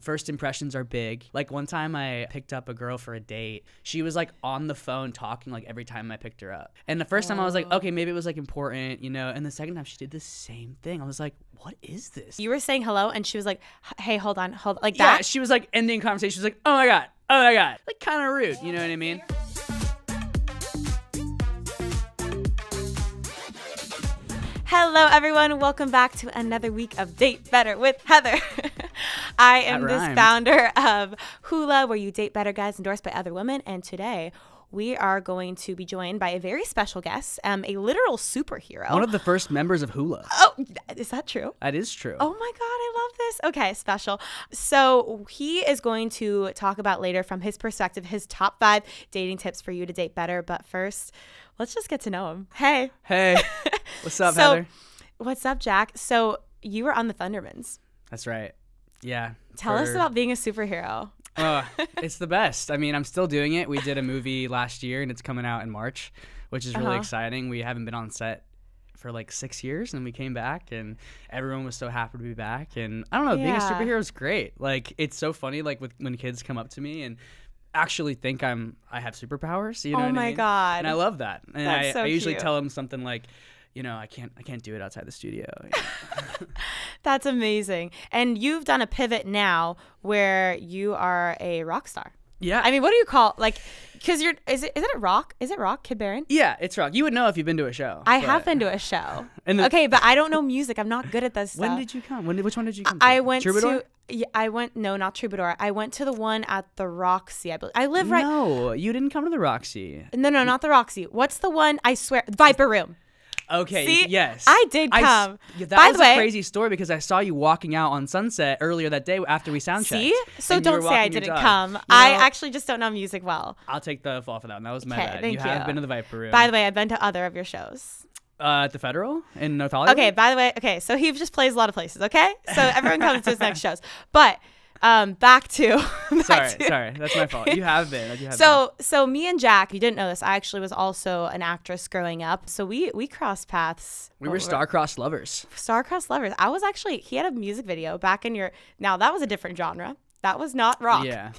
first impressions are big. Like one time I picked up a girl for a date. She was like on the phone talking like every time I picked her up. And the first time I was like, okay, maybe it was like important, you know. And the second time she did the same thing. I was like, what is this? You were saying hello and she was like, hey, hold on, like that? Yeah, she was like ending conversation. She was like, oh my God. Like kind of rude, you know what I mean? Hello, everyone. Welcome back to another week of Date Better with Heather. I am this founder of Hula, where you date better guys endorsed by other women. And today we are going to be joined by a very special guest, a literal superhero. One of the first members of Hula. Oh, is that true? That is true. Oh my God, I love this. Okay, special. So he is going to talk about later from his perspective, his top 5 dating tips for you to date better. But first, let's just get to know him. Hey. What's up, Heather? What's up, Jack? So you were on the Thundermans. That's right. Yeah. Tell us about being a superhero. It's the best. I mean, I'm still doing it. We did a movie last year and it's coming out in March, which is really exciting. We haven't been on set for like 6 years and we came back and everyone was so happy to be back. And I don't know, being a superhero is great. Like, it's so funny, like when kids come up to me and actually think I have superpowers, you know what I mean? Oh my God. And I love that. And That's so I usually cute. tell them something like, you know, I can't do it outside the studio. That's amazing. And you've done a pivot now where you are a rock star. Yeah. I mean, what do you call, like, because is it rock? Is it rock, Kid Baron? Yeah, it's rock. You would know if you've been to a show. I have been to a show. Okay, but I don't know music. I'm not good at this stuff. When did you come? Which one did you come to? I went Troubadour? No, not Troubadour. I went to the one at the Roxy, I believe. I live right. No, you didn't come to the Roxy. No, not the Roxy. What's the one? I swear, Viper Room. Okay, See, yes. I did come. That was a crazy story because I saw you walking out on Sunset earlier that day after we sound checked. See? So don't say I didn't come. You know, I actually just don't know music well. I'll take the fall for that one. That was my bad. Thank you have been to the Viper Room. By the way, I've been to other of your shows. At the Federal in North Hollywood? Okay, by the way, so he just plays a lot of places, okay? So everyone comes to his next shows. But back to sorry, that's my fault. You have been. So me and Jack, you didn't know this, I actually was also an actress growing up. So we crossed paths. We were star-crossed lovers. Star-crossed lovers. I was actually, he had a music video back in now that was a different genre. That was not rock. Yeah.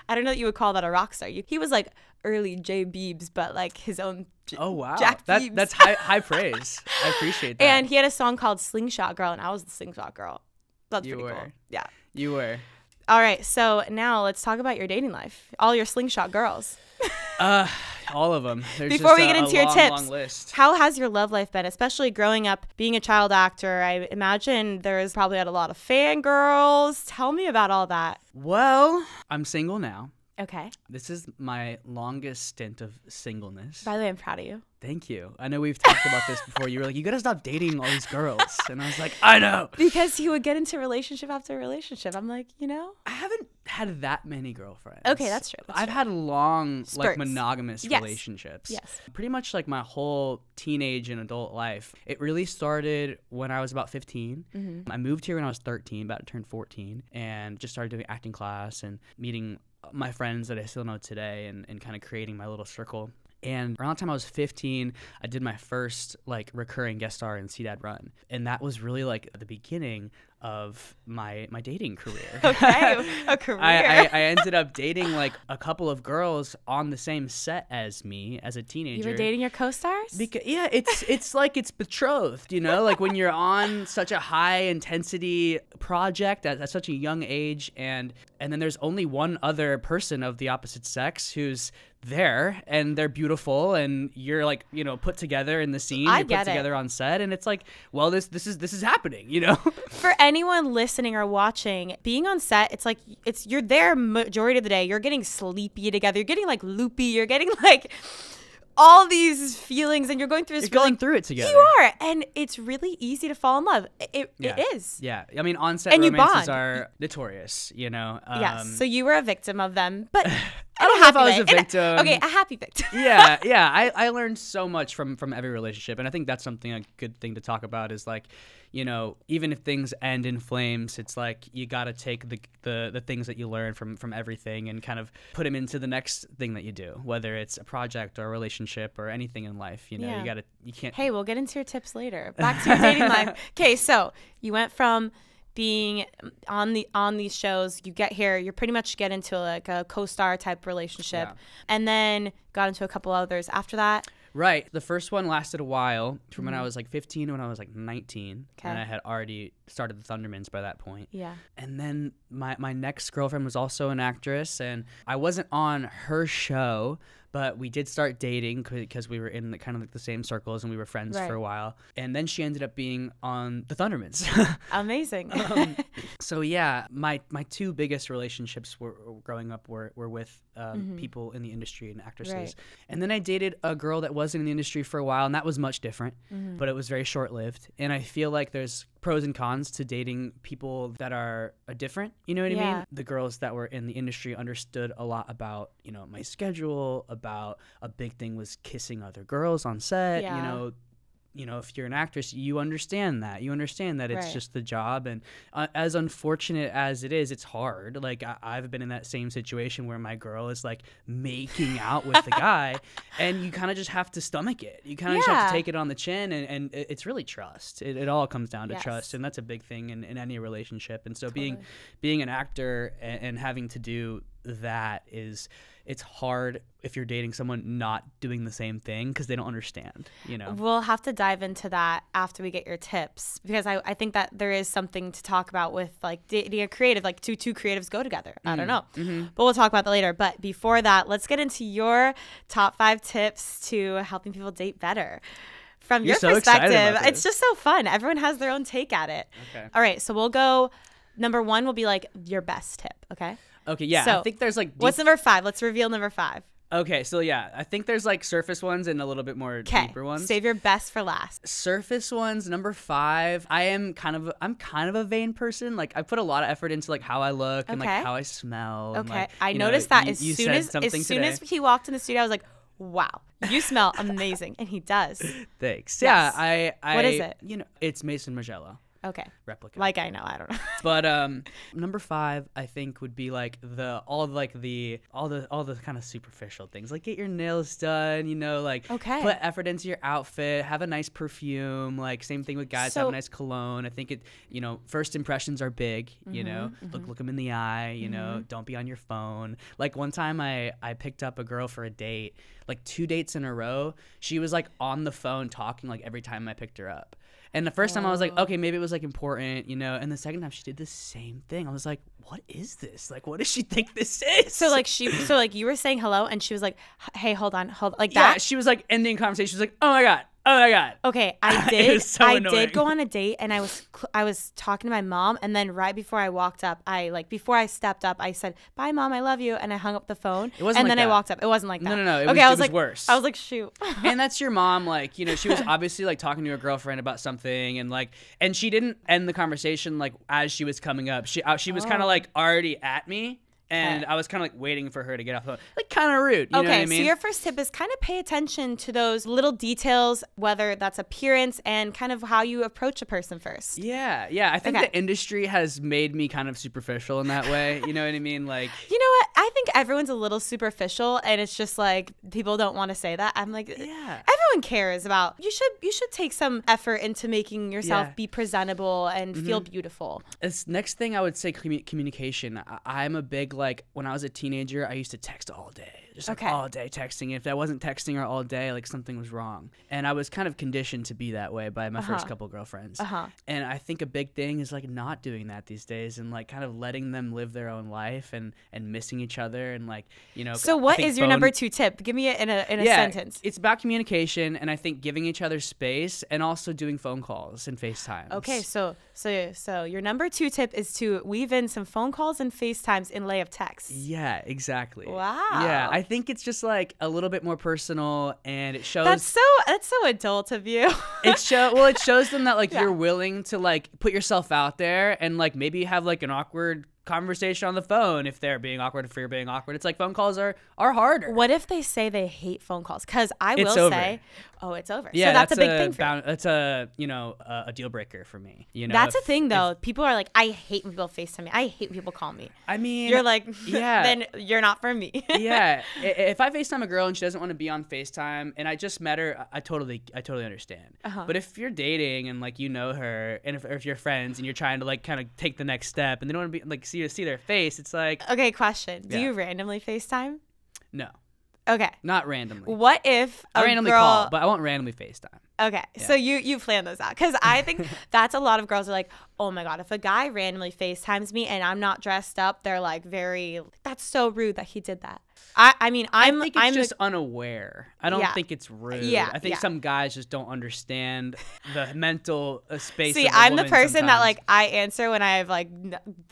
I don't know that you would call that a rock star. He was like early J Beebs, but like his own Oh wow. Jack Beebs. That's high praise. I appreciate that. And he had a song called Slingshot Girl, and I was the Slingshot Girl. That's pretty cool. Yeah. You were. All right, so now let's talk about your dating life. All your slingshot girls. All of them. There's Before we get a into your long, tips, long list. How has your love life been, especially growing up, being a child actor? I imagine there's probably had a lot of fangirls. Tell me about all that. Well, I'm single now. Okay. This is my longest stint of singleness. By the way, I'm proud of you. Thank you. I know we've talked about this before. You were like, you gotta stop dating all these girls. And I was like, I know. Because he would get into relationship after relationship. I'm like, I haven't had that many girlfriends. Okay, that's true. I've had long, Spurts. like, monogamous relationships. Yes. Pretty much like my whole teenage and adult life. It really started when I was about 15. Mm-hmm. I moved here when I was 13, about to turn 14, and just started doing acting class and meeting my friends that I still know today and kind of creating my little circle. And around the time I was 15, I did my first like recurring guest star in See Dad Run. And that was really like the beginning of my dating career. Okay, a career. I ended up dating like a couple of girls on the same set as me as a teenager. You were dating your co-stars? Yeah, it's like it's betrothed, like when you're on such a high intensity project at such a young age and then there's only one other person of the opposite sex who's there and they're beautiful and you're like, put together in the scene, you're put together on set and it's like, well, this is happening, For anyone listening or watching, being on set, it's like you're there majority of the day. You're getting sleepy together. You're getting like loopy. You're getting like all these feelings and you're going through this. You're going through it together. You are. And it's really easy to fall in love. It is. Yeah. I mean, on-set romances are notorious, Yes. So you were a victim of them, but I don't know if I was a victim. Okay, a happy victim. Yeah. I learned so much from every relationship. And I think that's something, a good thing to talk about is like, even if things end in flames, it's like you got to take the things that you learn from everything and kind of put them into the next thing that you do, whether it's a project or a relationship or anything in life. You can't. Hey, we'll get into your tips later. Back to your dating life. Okay, so you went from being on these shows, you get here, you pretty much get into like a co-star type relationship, and then got into a couple others after that. Right. The first one lasted a while, from when I was like 15 to when I was like 19. Okay. And I had already started the Thundermans by that point. Yeah. And then my next girlfriend was also an actress, and I wasn't on her show, but we did start dating because we were in kind of like the same circles and we were friends for a while. And then she ended up being on the Thundermans. Amazing. So yeah, my two biggest relationships were growing up were with people in the industry and actresses. Right. And then I dated a girl that wasn't in the industry for a while, and that was much different, but it was very short-lived. And I feel like there's pros and cons to dating people that are different, you know what I mean? The girls that were in the industry understood a lot about, you know, my schedule, about a big thing was kissing other girls on set, you know, if you're an actress, you understand that. You understand that it's just the job. And as unfortunate as it is, it's hard. Like, I've been in that same situation where my girl is, like, making out with the guy, and you kind of just have to stomach it. You kind of just have to take it on the chin, and it's really trust. It all comes down to trust, and that's a big thing in any relationship. And so being an actor and having to do that it's hard if you're dating someone not doing the same thing because they don't understand, you know. We'll have to dive into that after we get your tips, because I think that there is something to talk about with like dating a creative, like two creatives go together. I don't know, but we'll talk about that later. But before that, let's get into your top 5 tips to helping people date better. From your perspective, it's just so fun. Everyone has their own take at it. Okay. All right, so we'll go. Number 1 will be like your best tip. Okay, yeah. So, I think there's like what's number 5? Let's reveal number 5. Okay, so yeah, I think there's like surface ones and a little bit more deeper ones. Save your best for last. Surface ones, number 5. I'm kind of a vain person. Like, I put a lot of effort into like how I look and like how I smell. Okay, and, like, I noticed that as soon as he walked in the studio, I was like, wow, you smell amazing, and he does. Thanks. Yes. Yeah, I. What is it? You know, it's Mason Margiela. Okay. Replica. Like, I know, I don't know. But number 5, I think, would be like all the kind of superficial things. Like, get your nails done, you know, like put effort into your outfit, have a nice perfume. Like, same thing with guys, have a nice cologne. I think first impressions are big, you know. Look them in the eye, you know, don't be on your phone. Like, one time I picked up a girl for a date, like 2 dates in a row. She was like on the phone talking like every time I picked her up. And the first time I was like, okay, maybe it was like important, you know. And the second time she did the same thing. I was like, what is this? Like, what does she think this is? So like you were saying hello, and she was like, hey, hold on, like that. Yeah, she was like ending conversation. She was like, oh my god. Okay, I did. I did go on a date, and I was talking to my mom, and then right before I walked up, before I stepped up, I said, bye mom, I love you, and I hung up the phone. It wasn't, and then I walked up. It wasn't like that. No. It was worse. I was like, shoot. And that's your mom, like, you know, she was obviously like talking to her girlfriend about something, and she didn't end the conversation like as she was coming up. She was kind of like already at me. And I was kind of like waiting for her to get off the phone. Like, kind of rude. You know what I mean? So your first tip is kind of pay attention to those little details, whether that's appearance and kind of how you approach a person first. Yeah. I think the industry has made me kind of superficial in that way. You know what I mean? Like, you know what? I think everyone's a little superficial, and it's just like people don't want to say that. I'm like, everyone cares about. You should take some effort into making yourself be presentable and feel beautiful. This next thing I would say, communication. I'm a big, like, when I was a teenager, I used to text all day. Just like all day texting. If I wasn't texting her all day, like something was wrong. And I was kind of conditioned to be that way by my first couple girlfriends. And I think a big thing is like not doing that these days, and like kind of letting them live their own life and missing each other, and like, you know. So what is your number 2 tip? Give me it in a sentence. It's about communication, and I think giving each other space, and also doing phone calls and FaceTimes. Okay, so your number 2 tip is to weave in some phone calls and FaceTimes in lay of text. Yeah, exactly. Wow. Yeah, I think it's just like a little bit more personal, and it shows. That's so adult of you. It shows them that like you're willing to like put yourself out there, and like maybe have like an awkward conversation on the phone if they're being awkward, if you're being awkward. It's like phone calls are harder. What if they say they hate phone calls? Because I will say, oh, it's over. Yeah, so that's a big thing for you. That's a deal breaker for me. That's a thing though. People are like, I hate when people FaceTime me. I hate when people call me. I mean, you're like, then you're not for me. Yeah. If I FaceTime a girl and she doesn't want to be on FaceTime and I just met her, I totally understand. But if you're dating and like you know her, and if you're friends and you're trying to like kind of take the next step and they don't want to be like see their face, it's like, okay, question. Do you randomly FaceTime? No. Okay. Not randomly. What if I randomly call, but I won't randomly FaceTime. Okay. Yeah. So you plan those out. Because I think that's a lot of girls are like, oh my God, if a guy randomly FaceTimes me and I'm not dressed up, they're like that's so rude that he did that. I think it's just unaware. I don't think it's rude. Yeah, I think some guys just don't understand the mental space. See, of a I'm the woman person sometimes. that like I answer when I have like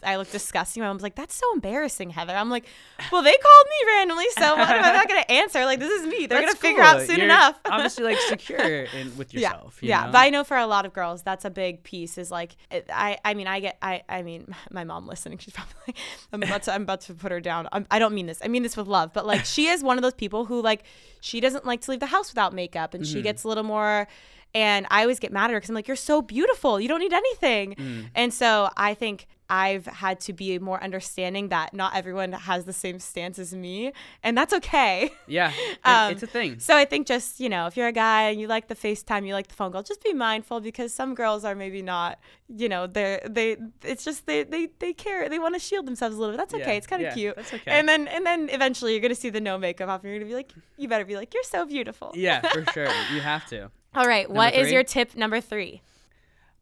I look disgusting. My mom's like, "That's so embarrassing, Heather." I'm like, "Well, they called me randomly, so what am I not gonna answer? Like, this is me. They're gonna figure out soon enough." Obviously, like secure with yourself. Yeah, you know? But I know for a lot of girls, that's a big piece. Is like, I mean, my mom listening, she's probably like, I'm about to put her down. I don't mean this. I mean this with love, but like she is one of those people who like she doesn't like to leave the house without makeup, and she gets a little more. And I always get mad at her because I'm like, you're so beautiful. You don't need anything. And so I think I've had to be more understanding that not everyone has the same stance as me. And that's okay. Yeah, it's a thing. So I think just, if you're a guy and you like the FaceTime, you like the phone call, just be mindful because some girls are maybe not, it's just they care. They want to shield themselves a little bit. That's okay. It's kind of cute. That's okay. And then eventually you're going to see the no makeup off and you're going to be like, you better be like, you're so beautiful. Yeah, for sure. You have to. All right. What is your tip number 3?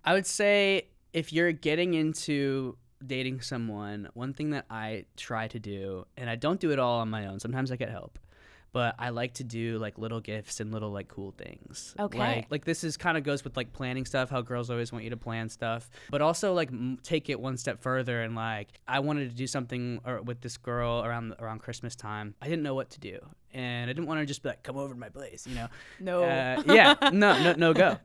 I would say if you're getting into dating someone, one thing that I try to do, and I don't do it all on my own, sometimes I get help, but I like to do like little gifts and little like cool things. Okay. Like this is kind of goes with like planning stuff, how girls always want you to plan stuff, but also like take it one step further. And like I wanted to do something with this girl around Christmas time. I didn't know what to do, and I didn't want to just be like, come over to my place, No. No go.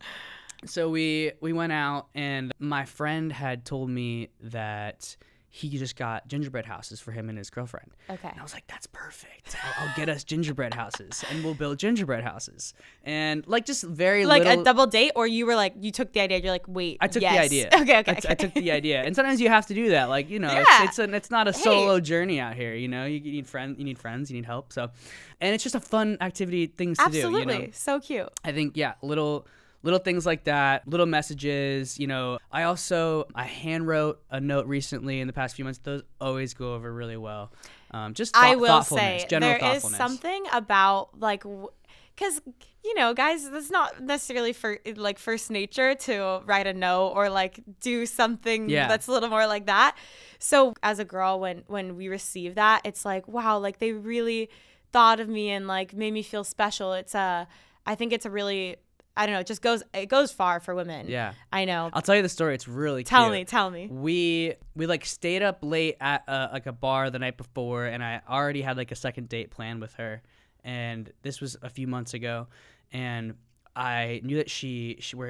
So we went out, and my friend had told me that he just got gingerbread houses for him and his girlfriend. Okay. And I was like, that's perfect. I'll get us gingerbread houses, and we'll build gingerbread houses. And like just very like little. a double date, or you were like, you took the idea. You're like, wait. I took the idea. Okay. I took the idea, and sometimes you have to do that. Like it's not a solo journey out here. You need friends. You need help. So, and it's just a fun activity, things to do. Absolutely, so cute. I think little things like that, little messages, I hand wrote a note recently in the past few months. Those always go over really well. I will say there is something about like, because guys, that's not necessarily for like first nature to write a note or like do something that's a little more like that. So as a girl, when we receive that, it's like, wow, like they really thought of me and like made me feel special. I think it's a really, I don't know, it goes far for women. Yeah. I know. I'll tell you the story. It's really cute. Tell me. We like stayed up late at like a bar the night before, and I already had like a second date planned with her. And this was a few months ago, and I knew that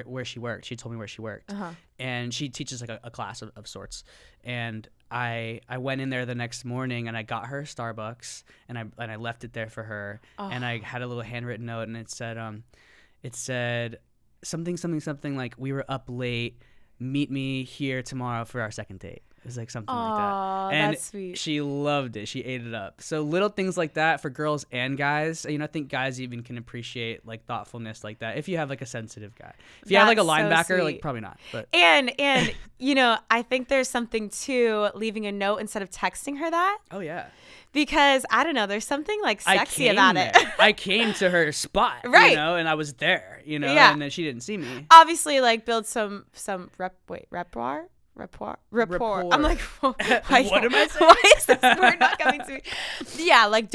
where she worked. She told me where she worked. And she teaches like a class of sorts. And I went in there the next morning, and I got her Starbucks, and I left it there for her. And I had a little handwritten note, and it said something like, we were up late, meet me here tomorrow for our second date. It was like something like that. And that's sweet. She loved it. She ate it up. So little things like that for girls and guys. I think guys even can appreciate like thoughtfulness like that if you have like a sensitive guy. If you have like a linebacker, like probably not. But and I think there's something to leaving a note instead of texting her that. Oh yeah. Because I don't know, there's something like sexy about it. I came to her spot, right? And I was there, yeah. And then she didn't see me. Obviously, like build some rapport. I'm like, what am I saying? Why is this word not coming to me? Yeah, like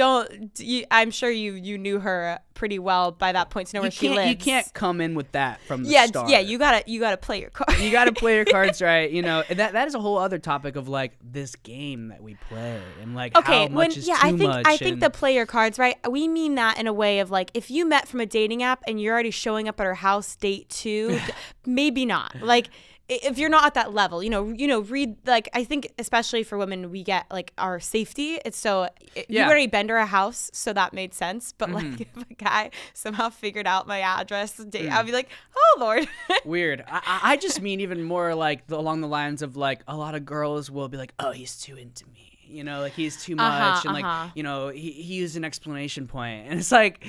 I'm sure you knew her pretty well by that point to know where she lives. You can't come in with that from the start. Yeah, you gotta play your cards. You gotta play your cards right. And that is a whole other topic of like this game that we play and like how much is too much. I think the play your cards right. We mean that in a way of like if you met from a dating app and you're already showing up at her house date 2, maybe not. Like if you're not at that level, read, like, I think especially for women, we get like our safety. It's so you already been to our house, so that made sense. But like if a guy somehow figured out my address, I'd be like, oh Lord. Weird. I just mean even more like along the lines of like a lot of girls will be like, oh, he's too into me, like he's too much, and like he used an explanation point, and it's like.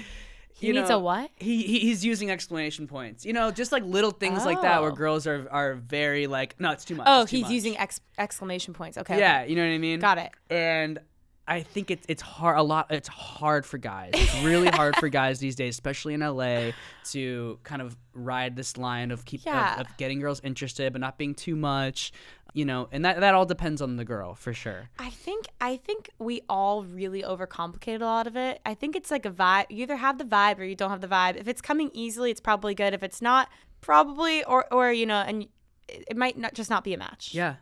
He needs a what? He's using explanation points. Just like little things like that where girls are very like, no, it's too much. Oh, he's much. Using exclamation points. Okay. Yeah, okay. You know what I mean? Got it. And I think it's hard. It's hard for guys. It's really hard for guys these days, especially in LA, to kind of ride this line of of getting girls interested, but not being too much. And that all depends on the girl for sure. I think we all really overcomplicate a lot of it. I think it's like a vibe. You either have the vibe or you don't have the vibe. If it's coming easily, it's probably good. If it's not, probably or and it might not be a match. Yeah.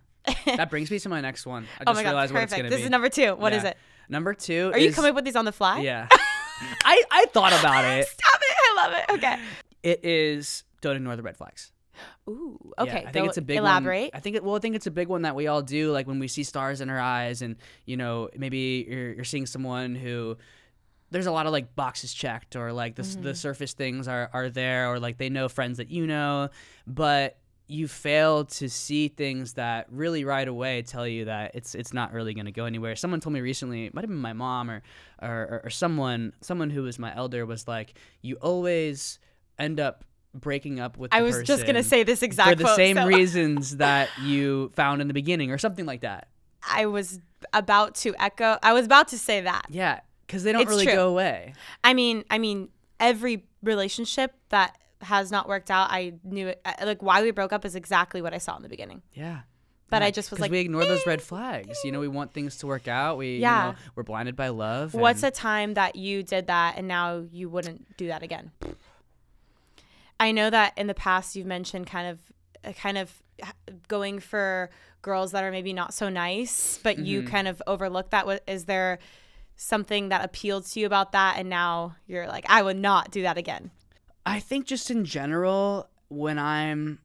That brings me to my next one. I just realized what it's going to be. This is number 2. What is it? Number 2 Are you coming up with these on the fly? Yeah. I thought about it. Stop it. I love it. Okay. It is don't ignore the red flags. Ooh, okay. Yeah, I think it's a big elaborate. one. I think it's a big one that we all do, like when we see stars in our eyes, and maybe you're seeing someone who there's a lot of like boxes checked, or like the surface things are there, or like they know friends that but you fail to see things that really right away tell you that it's not really going to go anywhere. Someone told me recently, it might have been my mom or someone who was my elder, was like, you always end up breaking up with the person. I was just going to say this exact for the same reasons that you found in the beginning, or something like that. I was about to say that. Yeah, because they don't really go away. I mean, every relationship that has not worked out, I knew it. Like, why we broke up is exactly what I saw in the beginning. Yeah. But I just was like, we ignore those red flags. We want things to work out. We're blinded by love. What's a time that you did that and now you wouldn't do that again? I know that in the past you've mentioned kind of going for girls that are maybe not so nice, but you kind of overlooked that. Is there something that appealed to you about that, and now you're like, I would not do that again? I think just in general, when I'm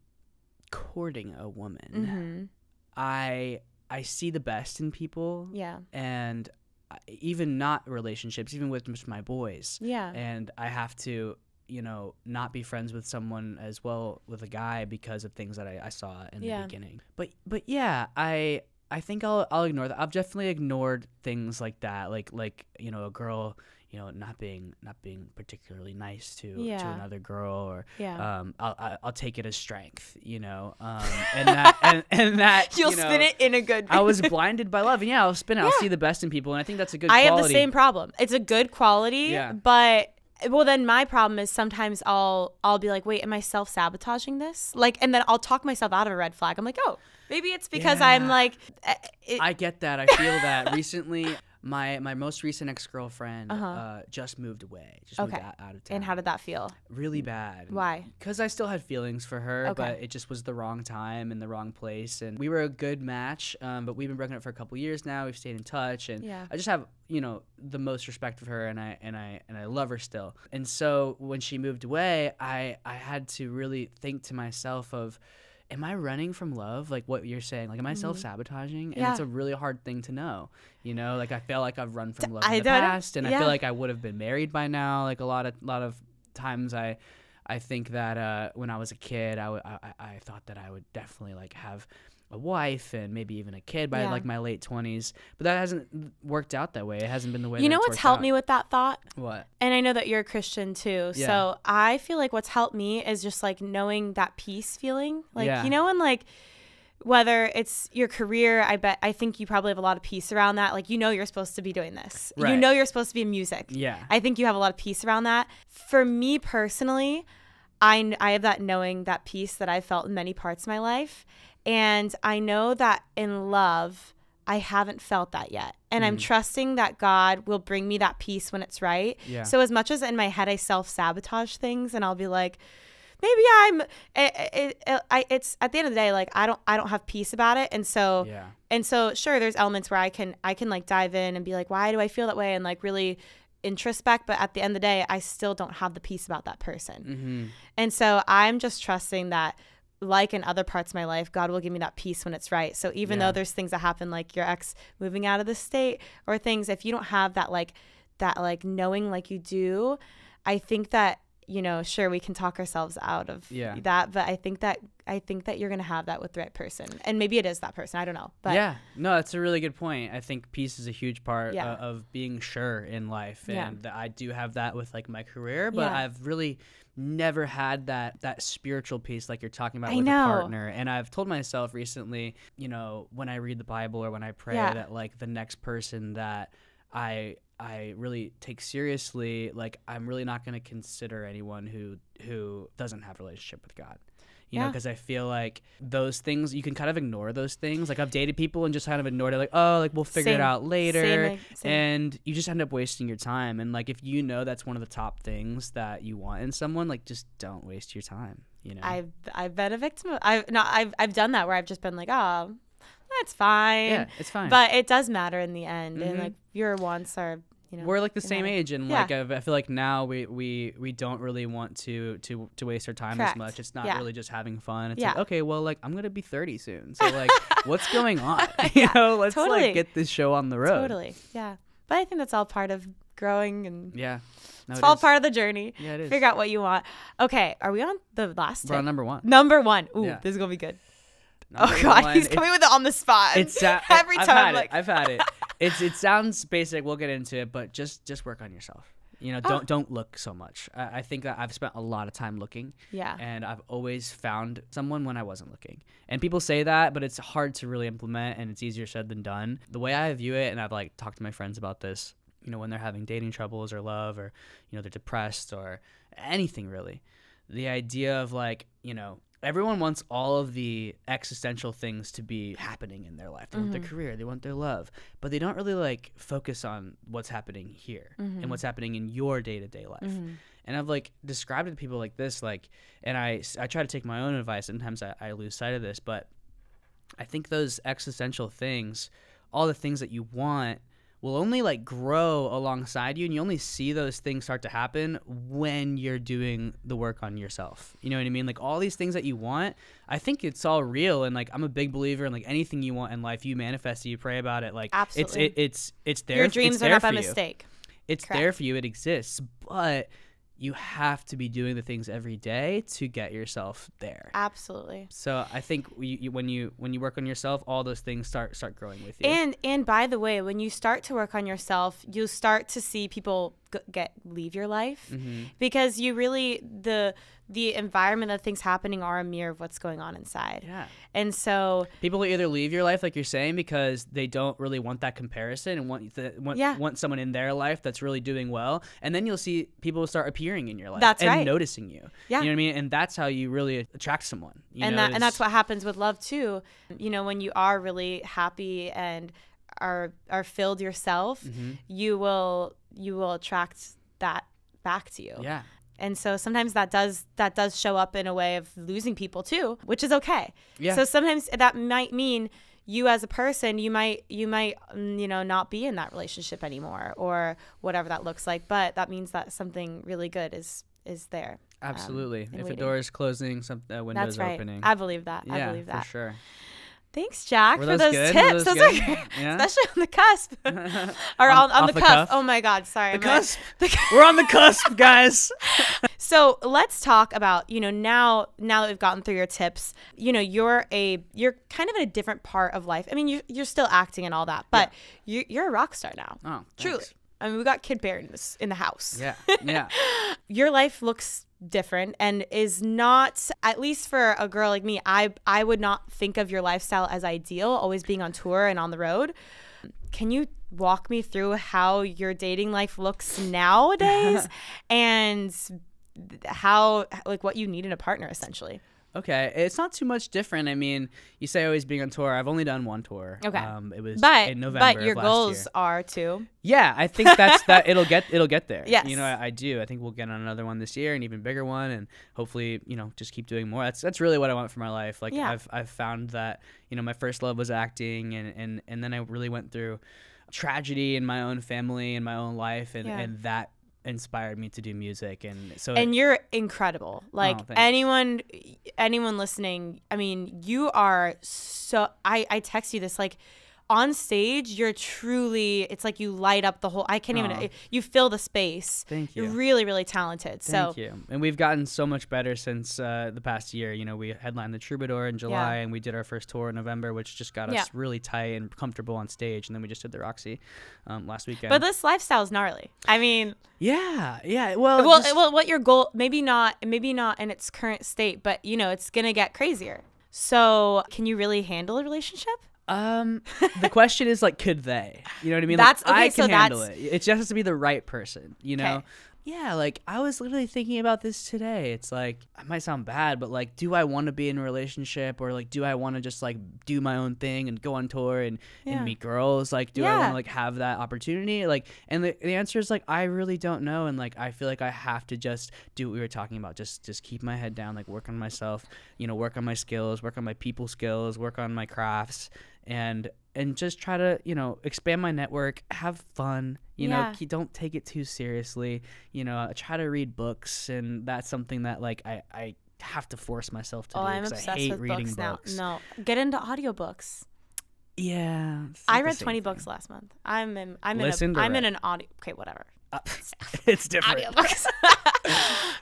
courting a woman, I see the best in people. Yeah. And even not relationships, even with just my boys. Yeah. And I have to not be friends with someone as well with a guy because of things that I saw in the beginning. But yeah, I think I'll ignore that. I've definitely ignored things like that, like a girl, not being particularly nice to another girl, or I'll take it as strength, and that you'll spin it in a good. I was blinded by love, and I'll spin it. I'll see the best in people, and I think that's a good quality. I have the same problem. It's a good quality, but. Well, then my problem is sometimes I'll be like, wait, am I self-sabotaging this? Like, and then I'll talk myself out of a red flag. I'm like, oh, maybe it's because I'm like. I get that. I feel that. Recently, my most recent ex-girlfriend just moved away. Moved out of town. And how did that feel? Really bad. Why? Because I still had feelings for her, but it just was the wrong time and the wrong place. And we were a good match, but we've been broken up for a couple years now. We've stayed in touch, and I just have the most respect for her, and I love her still. And so when she moved away, I had to really think to myself of, am I running from love? Like what you're saying, like, am I self-sabotaging? And it's a really hard thing to know, like I feel like I've run from love in the past, and I feel like I would have been married by now. Like a lot of times I think that when I was a kid, I thought that I would definitely like have a wife and maybe even a kid by like my late 20s, but that hasn't worked out that way. It hasn't been the way. You know what's helped me with that thought? What? And I know that you're a Christian too, so I feel like what's helped me is just like knowing that peace feeling, like and like whether it's your career, I think you probably have a lot of peace around that. Like you're supposed to be doing this. Right. You're supposed to be in music. Yeah. I think you have a lot of peace around that. For me personally, I have that knowing, that peace that I've felt in many parts of my life. And I know that in love, I haven't felt that yet. And I'm trusting that God will bring me that peace when it's right. Yeah. So as much as in my head I self-sabotage things, and I'll be like, maybe it's at the end of the day, like I don't have peace about it. And so sure, there's elements where I can like dive in and be like, why do I feel that way? And like really introspect, but at the end of the day, I still don't have the peace about that person. And so I'm just trusting that like in other parts of my life, God will give me that peace when it's right. So even though there's things that happen, like your ex moving out of the state or things, if you don't have that knowing like you do, I think that, sure, we can talk ourselves out of that, but I think that you're going to have that with the right person, and maybe it is that person. I don't know. But no, that's a really good point. I think peace is a huge part of being sure in life. And I do have that with like my career, but I've really never had that spiritual peace like you're talking about with a partner. And I've told myself recently, when I read the Bible or when I pray, that like the next person that I really take seriously, like I'm really not going to consider anyone who doesn't have a relationship with God. Because I feel like those things, you can kind of ignore those things. Like I've dated people and just kind of ignored it, like, oh, like we'll figure it out later. Same. And you just end up wasting your time. And like if that's one of the top things that you want in someone, like just don't waste your time. I've been a victim. I've done that where I've just been like, oh, that's fine. Yeah, it's fine. But it does matter in the end. And like your wants are, we're like the same age, and like I feel like now we don't really want to waste our time as much. It's not really just having fun. It's like, okay, well, like I'm gonna be 30 soon, so like what's going on? Let's like get this show on the road. Totally, yeah. But I think that's all part of growing, and it's all part of the journey. Yeah, it is. Figure out what you want. Okay, are we on the last tip? We're on number one. Number one. Ooh, this is gonna be good. Number God, he's coming with it on the spot. Every time. I've had it. It sounds basic. We'll get into it, but just work on yourself. Don't look so much. I think that I've spent a lot of time looking. Yeah. And I've always found someone when I wasn't looking. And people say that, but it's hard to really implement, and it's easier said than done. The way I view it, and I've like talked to my friends about this, when they're having dating troubles or love, or they're depressed or anything really. The idea of like, everyone wants all of the existential things to be happening in their life. They want their career, they want their love, but they don't really like focus on what's happening here and what's happening in your day-to-day life. And I've like described it to people like this, like, and I try to take my own advice. Sometimes I lose sight of this, but I think those existential things, all the things that you want, will only like grow alongside you, and you only see those things start to happen when you're doing the work on yourself. You know what I mean? Like all these things that you want, I think it's all real, and like I'm a big believer in like anything you want in life, you manifest it, you pray about it. Like absolutely, it's there. Your dreams are not by mistake. It's there for you. It exists, but you have to be doing the things every day to get yourself there. Absolutely. So I think when you work on yourself, all those things start growing with you. And by the way, when you start to work on yourself, you'll start to see people leave your life, because you really the environment that things happening are a mirror of what's going on inside. Yeah. And so people will either leave your life, like you're saying, because they don't really want that comparison and want someone in their life that's really doing well, and then you'll see people start appearing in your life noticing you. Yeah. You know what I mean? And that's how you really attract someone. And that's what happens with love too. When you are really happy and are filled yourself, you will attract that back to you. Yeah. And so sometimes that does show up in a way of losing people too, which is okay. Yeah. So sometimes that might mean you as a person, you might not be in that relationship anymore, or whatever that looks like. But that means that something really good is there. Absolutely. If a door is closing, a window is opening. I believe that. Yeah, I believe that. For sure. Thanks, Jack, for those tips. Those are good. Yeah. Especially on the cusp. Or on the cuff. Oh my God, sorry. The cusp. We're on the cusp, guys. So let's talk about, now that we've gotten through your tips, you're kind of in a different part of life. I mean, you're still acting and all that, but you're a rock star now. Oh, thanks. Truly. I mean, we got Kid Bear in the house. Yeah, yeah. Your life looks different and is not, at least for a girl like me, I would not think of your lifestyle as ideal, always being on tour and on the road. Can you walk me through how your dating life looks nowadays and how, like, what you need in a partner, essentially? Okay, it's not too much different. I mean, you say always being on tour. I've only done one tour. Okay, it was in November. But your goals are too. Yeah, I think that's that. It'll get there. Yes, I do. I think we'll get on another one this year, an even bigger one, and hopefully, just keep doing more. That's really what I want for my life. Like I've found that my first love was acting, and then I really went through tragedy in my own family and my own life, and that inspired me to do music. And so and you're incredible. Like anyone listening, I mean, you are so, I text you this, like on stage, you're truly, it's like you light up the whole, I can't even, you fill the space. Thank you. You're really, really talented. Thank you. And we've gotten so much better since the past year. You know, we headlined the Troubadour in July, and we did our first tour in November, which just got us really tight and comfortable on stage. And then we just did the Roxy last weekend. But this lifestyle is gnarly. I mean, yeah. Well, what your goal? Maybe not in its current state, but you know, it's gonna get crazier. So, can you really handle a relationship? The question is like, could they? You know what I mean? That's like, okay. I can handle it. It just has to be the right person. You know? Okay. Yeah, like I was literally thinking about this today. It's like, it might sound bad, but like, do I want to be in a relationship, or like, do I want to just like do my own thing and go on tour and meet girls? Like, do I want to like have that opportunity? Like, and the answer is like, I really don't know. And like, I feel like I have to just do what we were talking about. Just keep my head down, like work on myself, you know, work on my skills, work on my people skills, work on my crafts, and just try to, you know, expand my network, have fun, you know, don't take it too seriously, you know, try to read books. And that's something that like I have to force myself to do. I'm obsessed I hate with reading books now. No, get into audiobooks. Yeah. I read 20 books last month. I'm in an audio. Okay, whatever. It's different. Audiobooks.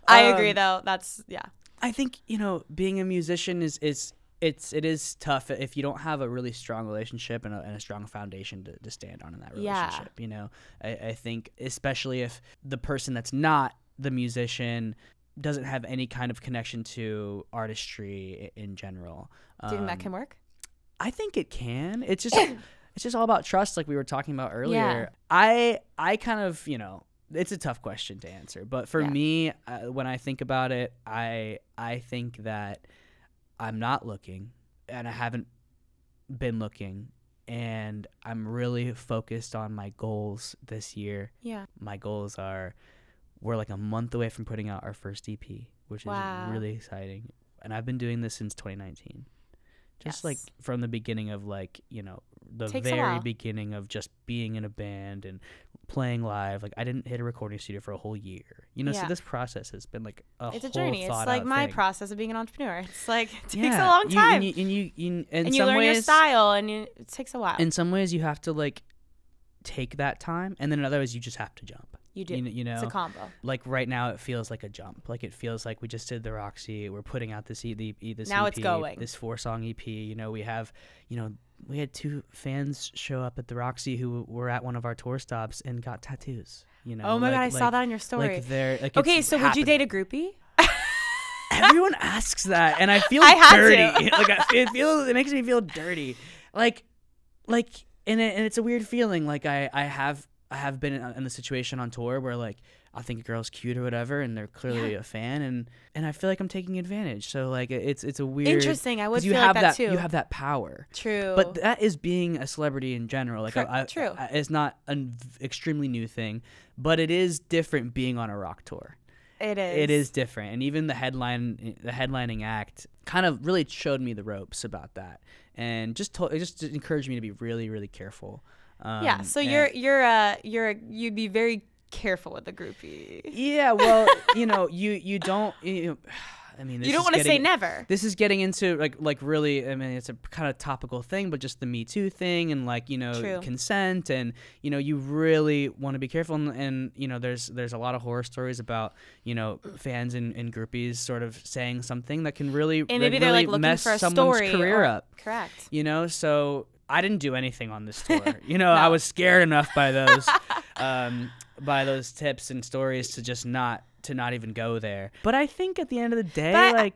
I agree though. That's I think, you know, being a musician it is tough if you don't have a really strong relationship and a strong foundation to stand on in that relationship. You know, I think especially if the person that's not the musician doesn't have any kind of connection to artistry in general. Do you think that can work? I think it can. It's just all about trust, like we were talking about earlier. I kind of, you know, it's a tough question to answer, but for me, when I think about it, I think that I'm not looking, and I haven't been looking, and I'm really focused on my goals this year. Yeah. My goals are, we're like a month away from putting out our first EP, which is really exciting. And I've been doing this since 2019. Just like from the beginning of like, you know, the very beginning of just being in a band and playing live. Like I didn't hit a recording studio for a whole year. You know, so this process has been like it's whole a journey. It's like my process of being an entrepreneur. It's like it takes a long time. And you learn ways, your style, and it takes a while. In some ways, you have to like take that time, and then in other ways, you just have to jump. You do. You know, it's a combo. Like right now, it feels like a jump. Like it feels like we just did the Roxy. We're putting out this now EP, it's going. This 4-song EP. You know, we have, you know, we had 2 fans show up at the Roxy who were at one of our tour stops and got tattoos. You know. Oh my God, I saw that on your story. Like they're like. Okay, so would you date a groupie? Everyone asks that, and I feel dirty. Like it makes me feel dirty. Like, and it's a weird feeling. Like I have been in the situation on tour where like I think a girl's cute or whatever, and they're clearly a fan, and I feel like I'm taking advantage. So like it's a weird. Interesting. I would feel like that too. You have that power. True. But that is being a celebrity in general. Like true. It's not an extremely new thing, but it is different being on a rock tour. It is. It is different, and even the headlining act kind of really showed me the ropes about that, and just encouraged me to be really, really careful. So you'd be very careful with the groupie. Yeah, well, you know, you don't. I mean, you don't want to say never. This is getting into like really. I mean, it's a kind of topical thing, but just the Me Too thing and like, you know, consent, and you know, you really want to be careful. And you know, there's a lot of horror stories about, you know, fans and groupies sort of saying something that can really and maybe they're like looking mess for a someone's story career up. Correct. You know, so I didn't do anything on this tour. You know, I was scared enough by those tips and stories to not even go there. But I think at the end of the day,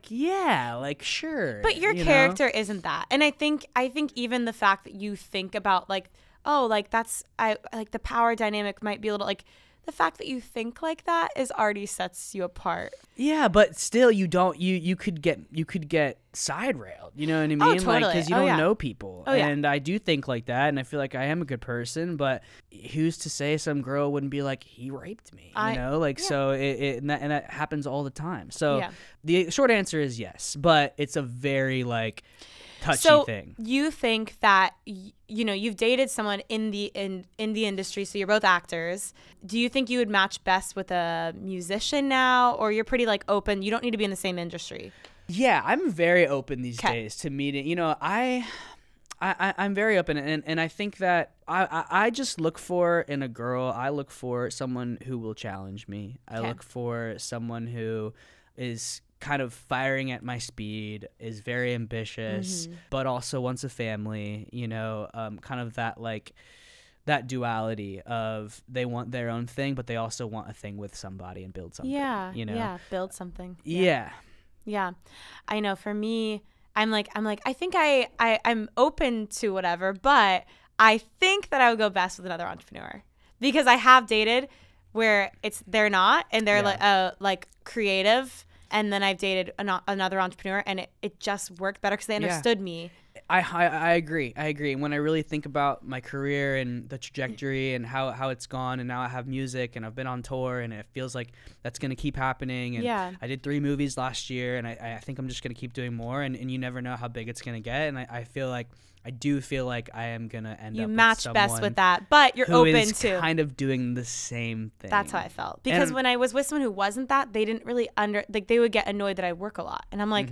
sure. But your character isn't that. And I think even the fact that you think about like, oh, like like the power dynamic might be a little like, the fact that you think like that is already sets you apart. Yeah, but still you could get side railed. You know what I mean? Oh, totally. Like, because you don't know people. And I do think like that, and I feel like I am a good person, but who's to say some girl wouldn't be like, he raped me, you know? Like, so and that happens all the time. So the short answer is yes, but it's a very like touchy thing. You think that you've dated someone in the industry, so you're both actors. Do you think you would match best with a musician now, or you're pretty like open? You don't need to be in the same industry. Yeah, I'm very open these days to meeting. I'm very open, and I think that I just look for in a girl. I look for someone who will challenge me. I look for someone who is kind of firing at my speed, is very ambitious, but also wants a family, kind of that duality of they want their own thing, but they also want a thing with somebody and build something. Yeah, build something. Yeah. I know for me, I'm like, I think I'm open to whatever, but I think that I would go best with another entrepreneur because I have dated where they're not, and they're like creative. And then I've dated another entrepreneur, and it just worked better because they understood me. I agree. And when I really think about my career and the trajectory and how it's gone, and now I have music and I've been on tour, and it feels like that's going to keep happening. And I did 3 movies last year, and I think I'm just going to keep doing more. And you never know how big it's going to get. And I do feel like I am going to end up with someone. You match best with that, but you're open to. Who is kind of doing the same thing. That's how I felt. Because when I was with someone who wasn't that, they didn't really they would get annoyed that I work a lot. And I'm like,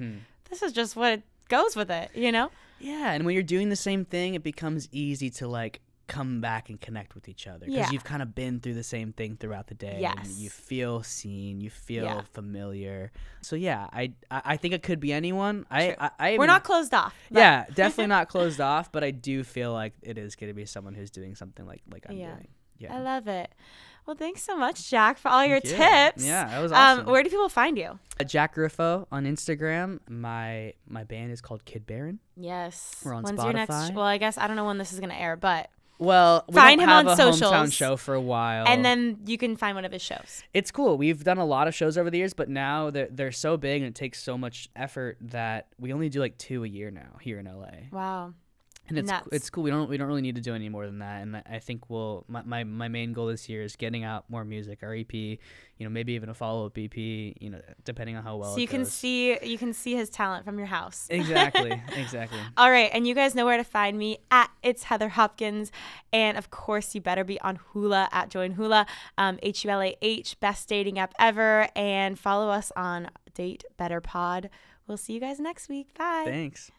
this is just what goes with it, Yeah, and when you're doing the same thing, it becomes easy to come back and connect with each other because you've kind of been through the same thing throughout the day. Yes. And you feel seen, you feel familiar. So yeah, I think it could be anyone. We're not closed off. Yeah, definitely not closed off, but I do feel like it is going to be someone who's doing something like I'm doing. Yeah. I love it. Well, thanks so much, Jack, for all your tips. Yeah, that was awesome. Where do people find you? Jack Griffo on Instagram. My band is called Kid Baron. Yes. We're on When's Spotify. Your next? Well, I guess I don't know when this is going to air, but well, we find don't him have on a socials, hometown show for a while, and then you can find one of his shows. It's cool. We've done a lot of shows over the years, but now they're so big and it takes so much effort that we only do 2 a year now here in LA. Wow. And it's cool. We don't really need to do any more than that. And I think my main goal this year is getting out more music, our EP, maybe even a follow-up EP, depending on how well it goes. You can see his talent from your house. Exactly. All right, and you guys know where to find me at It's Heather Hopkins, and of course you better be on Hula at Join Hula, HULAH, best dating app ever, and follow us on Date Better Pod. We'll see you guys next week. Bye. Thanks.